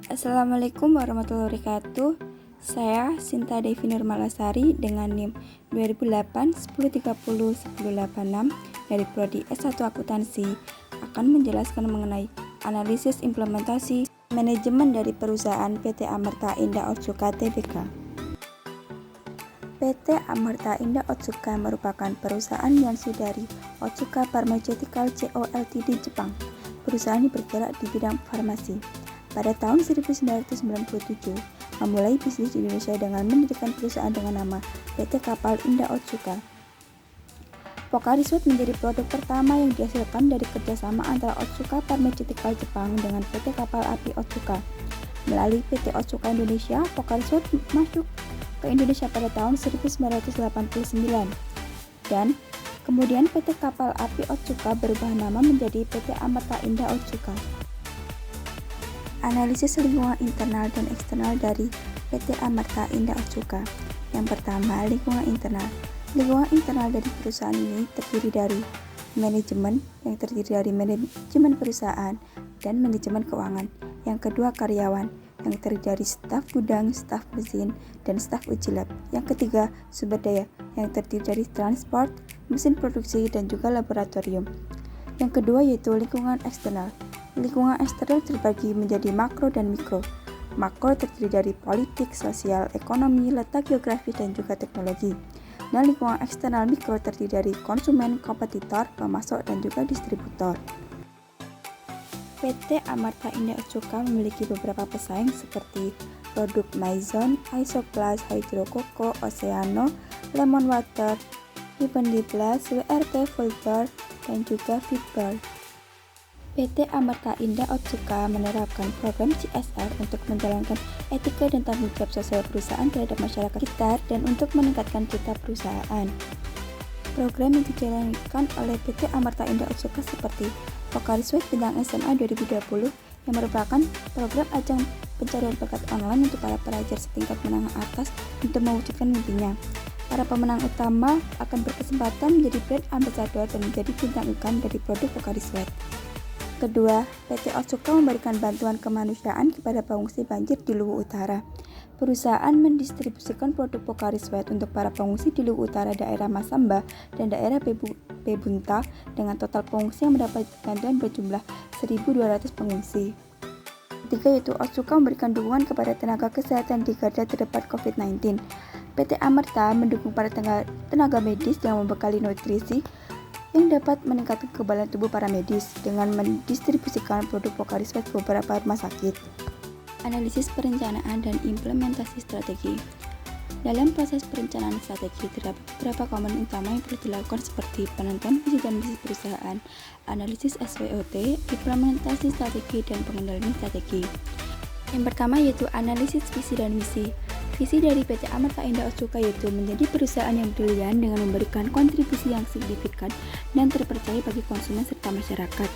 Assalamualaikum warahmatullahi wabarakatuh. Saya Sinta Devi Nurmalasari dengan NIM 2008 1030 1086 dari Prodi S1 Akuntansi akan menjelaskan mengenai analisis implementasi manajemen dari perusahaan PT Amerta Indah Otsuka Tbk. PT Amerta Indah Otsuka merupakan perusahaan yang dari Otsuka Pharmaceutical Co. Ltd. Jepang. Perusahaan ini bergerak di bidang farmasi. Pada tahun 1997, memulai bisnis di Indonesia dengan mendirikan perusahaan dengan nama PT Kapal Indah Otsuka. Pocari Sweat menjadi produk pertama yang dihasilkan dari kerjasama antara Otsuka Pharmaceutical Jepang dengan PT Kapal Api Otsuka. Melalui PT Otsuka Indonesia, Pocari Sweat masuk ke Indonesia pada tahun 1989. Dan kemudian PT Kapal Api Otsuka berubah nama menjadi PT Amerta Indah Otsuka. Analisis lingkungan internal dan eksternal dari PT Amerta Indah Otsuka. Yang pertama, lingkungan internal. Lingkungan internal dari perusahaan ini terdiri dari manajemen, yang terdiri dari manajemen perusahaan dan manajemen keuangan. Yang kedua, karyawan, yang terdiri dari staf gudang, staf mesin, dan staf uji lab. Yang ketiga, sumber daya, yang terdiri dari transport, mesin produksi, dan juga laboratorium. Yang kedua yaitu lingkungan eksternal. Lingkungan eksternal terbagi menjadi makro dan mikro. Makro terdiri dari politik, sosial, ekonomi, letak geografis, dan juga teknologi. Dan lingkungan eksternal mikro terdiri dari konsumen, kompetitor, pemasok, dan juga distributor. PT Amerta Indah Otsuka memiliki beberapa pesaing seperti produk Maison, Isoclast, Hydro Coco, Oceano, Lemon Water, Vivendi Plus, WRT Filter, dan juga Fitbird. PT Amerta Indah Otsuka menerapkan program CSR untuk menjalankan etika dan tanggung jawab sosial perusahaan terhadap masyarakat sekitar dan untuk meningkatkan citra perusahaan. Program yang dijalankan oleh PT Amerta Indah Otsuka seperti Pocari Sweat Bintang SMA 2020 yang merupakan program ajang pencarian bakat online untuk para pelajar setingkat menengah atas untuk mewujudkan mimpinya. Para pemenang utama akan berkesempatan menjadi brand ambassador dan menjadi bintang iklan dari produk Pocari Sweat. Kedua, PT Otsuka memberikan bantuan kemanusiaan kepada pengungsi banjir di Luwu Utara. Perusahaan mendistribusikan produk Pocari Sweat untuk para pengungsi di Luwu Utara daerah Masamba dan daerah Bebunta dengan total pengungsi yang mendapat bantuan berjumlah 1.200 pengungsi. Ketiga yaitu Otsuka memberikan dukungan kepada tenaga kesehatan di garda terdepan COVID-19. PT Amerta mendukung para tenaga medis yang membekali nutrisi yang dapat meningkatkan kekebalan tubuh para medis dengan mendistribusikan produk Pocari Sweat ke beberapa rumah sakit. Analisis perencanaan dan implementasi strategi. Dalam proses perencanaan strategi terdapat beberapa komponen utama yang perlu dilakukan seperti penentuan visi dan misi perusahaan, analisis SWOT, implementasi strategi, dan pengendalian strategi. Yang pertama yaitu analisis visi dan misi. Visi dari PT Amerta Indah Otsuka yaitu menjadi perusahaan yang brilian dengan memberikan kontribusi yang signifikan dan terpercaya bagi konsumen serta masyarakat.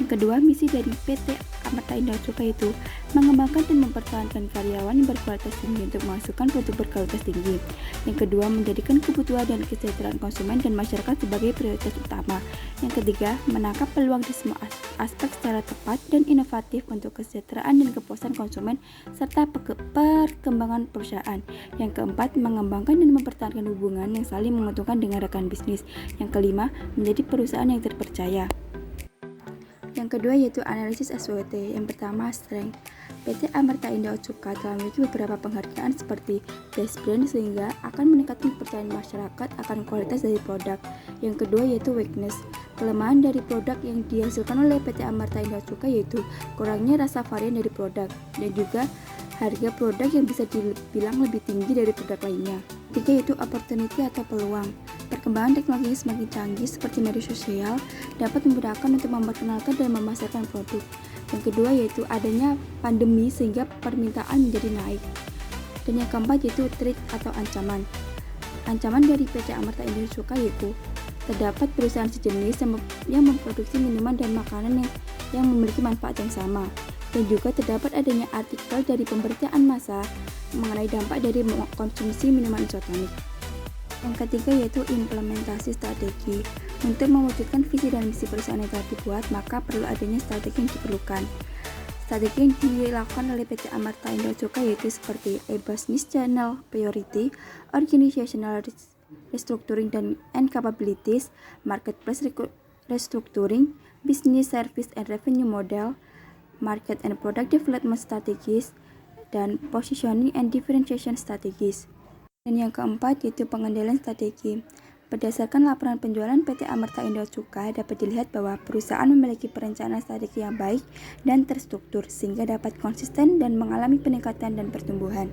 Yang kedua, misi dari PT Amerta Indah Otsuka yaitu mengembangkan dan mempertahankan karyawan yang berkualitas tinggi untuk menghasilkan produk berkualitas tinggi. Yang kedua, menjadikan kebutuhan dan kesejahteraan konsumen dan masyarakat sebagai prioritas utama. Yang ketiga, menangkap peluang di semua aspek secara tepat dan inovatif untuk kesejahteraan dan kepuasan konsumen serta perkembangan perusahaan. Yang keempat, mengembangkan dan mempertahankan hubungan yang saling menguntungkan dengan rekan bisnis. Yang kelima, menjadi perusahaan yang terpercaya. Yang kedua yaitu analisis SWOT. Yang pertama, strength. PT Amerta Indah Otsuka telah memiliki beberapa penghargaan seperti Best Brand sehingga akan meningkatkan kepercayaan masyarakat akan kualitas dari produk. Yang kedua yaitu weakness. Kelemahan dari produk yang dihasilkan oleh PT Amerta Indah Otsuka yaitu kurangnya rasa varian dari produk dan juga harga produk yang bisa dibilang lebih tinggi dari produk lainnya. Ketiga yaitu opportunity atau peluang. Perkembangan teknologi semakin canggih seperti media sosial dapat memudahkan untuk memperkenalkan dan memasarkan produk. Yang kedua yaitu adanya pandemi sehingga permintaan menjadi naik. Dan yang keempat yaitu threat atau ancaman. Ancaman dari PT Amerta Indah Otsuka yaitu terdapat perusahaan sejenis yang memproduksi minuman dan makanan yang memiliki manfaat yang sama. Dan juga terdapat adanya artikel dari pemberitaan massa mengenai dampak dari konsumsi minuman isotonik. Yang ketiga yaitu implementasi strategi. Untuk mewujudkan visi dan misi perusahaan yang telah dibuat, maka perlu adanya strategi yang diperlukan. Strategi yang dilakukan oleh PT Amarta Indo Cukai yaitu seperti business channel priority, organizational restructuring and capabilities, marketplace restructuring, business service and revenue model, market and product development strategies, dan positioning and differentiation strategies. Dan yang keempat yaitu pengendalian strategi. Berdasarkan laporan penjualan PT Amarta Indo Cukai dapat dilihat bahwa perusahaan memiliki perencanaan strategi yang baik dan terstruktur sehingga dapat konsisten dan mengalami peningkatan dan pertumbuhan.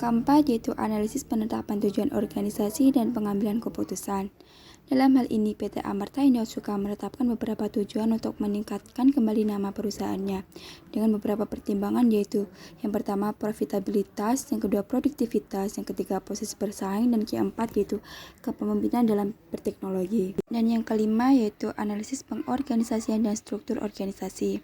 Keempat yaitu analisis penetapan tujuan organisasi dan pengambilan keputusan. Dalam hal ini, PT Amarta Indo Cukai menetapkan beberapa tujuan untuk meningkatkan kembali nama perusahaannya dengan beberapa pertimbangan yaitu yang pertama profitabilitas, yang kedua produktivitas, yang ketiga posisi bersaing, dan keempat yaitu kepemimpinan dalam berteknologi. Dan yang kelima yaitu analisis pengorganisasian dan struktur organisasi.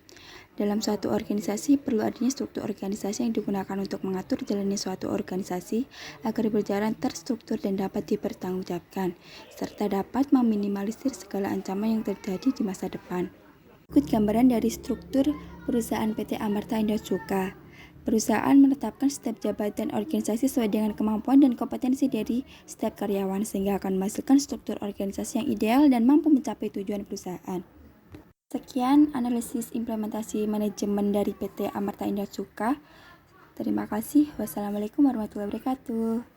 Dalam suatu organisasi perlu adanya struktur organisasi yang digunakan untuk mengatur jalannya suatu organisasi agar berjalan terstruktur dan dapat dipertanggungjawabkan, serta dapat meminimalisir segala ancaman yang terjadi di masa depan. Berikut gambaran dari struktur perusahaan PT Amarta Indo Cukai. Perusahaan menetapkan setiap jabatan organisasi sesuai dengan kemampuan dan kompetensi dari setiap karyawan sehingga akan menghasilkan struktur organisasi yang ideal dan mampu mencapai tujuan perusahaan. Sekian analisis implementasi manajemen dari PT Amarta Indo Cukai. Terima kasih. Wassalamualaikum warahmatullahi wabarakatuh.